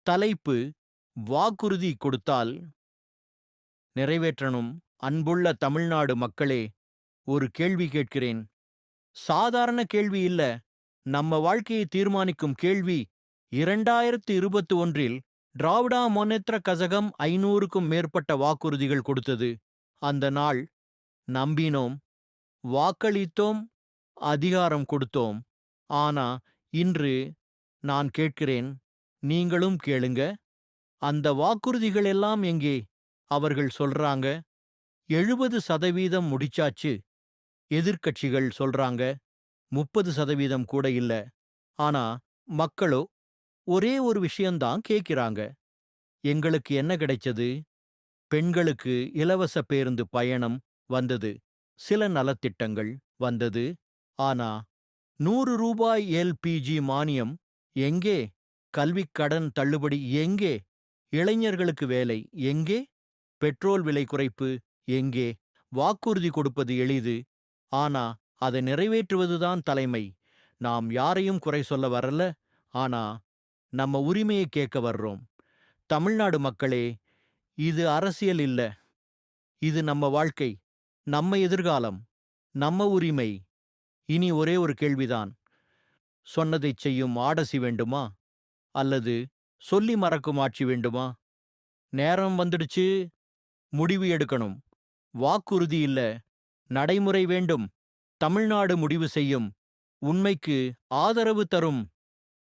தலைப்பு: வாக்குறுதி கொடுத்தால் நிறைவேற்றணும். அன்புள்ள தமிழ்நாடு மக்களே, ஒரு கேள்வி கேட்கிறேன். சாதாரண கேள்வி இல்ல. நம்ம வாழ்க்கையை தீர்மானிக்கும் கேள்வி. 2021இல் திராவிடா முன்னேற்ற கழகம் 500க்கும் மேற்பட்ட வாக்குறுதிகள் கொடுத்தது. அந்த நாள் நம்பினோம், வாக்களித்தோம், அதிகாரம் கொடுத்தோம். ஆனா இன்று நான் கேட்கிறேன், நீங்களும் கேளுங்க. அந்த வாக்குறுதிகள் எல்லாம் எங்கே? அவர்கள் சொல்றாங்க 70% முடிச்சாச்சு. எதிர்க்கட்சிகள் சொல்றாங்க 30% கூட இல்ல. ஆனா மக்களோ ஒரே ஒரு விஷயம்தான் கேக்குறாங்க. எங்களுக்கு என்ன கிடைச்சது? பெண்களுக்கு இலவச பேருந்து பயணம் வந்தது. சில நலத்திட்டங்கள் வந்தது. ஆனா ரூ. 100 எல்பிஜி மானியம் எங்கே? கல்விக் கடன் தள்ளுபடி எங்கே? இளைஞர்களுக்கு வேலை எங்கே? பெட்ரோல் விலை குறைப்பு எங்கே? வாக்குறுதி கொடுப்பது எளிது. ஆனா அதை நிறைவேற்றுவதுதான் தலைமை. நாம் யாரையும் குறை சொல்ல வரல. ஆனா நம்ம உரிமையை கேட்க வர்றோம். தமிழ்நாடு மக்களே, இது அரசியல் இல்ல. இது நம்ம வாழ்க்கை, நம்ம எதிர்காலம், நம்ம உரிமை. இனி ஒரே ஒரு கேள்விதான். சொன்னதைச் செய்யும் ஆடசி வேண்டுமா? அல்லது சொல்லி மறக்கும் ஆட்சி வேண்டுமா? நேரம் வந்துடுச்சு. முடிவு எடுக்கணும். வாக்குறுதி இல்ல, நடைமுறை வேண்டும். தமிழ்நாடு முடிவு செய்யும். உண்மைக்கு ஆதரவு தரும்.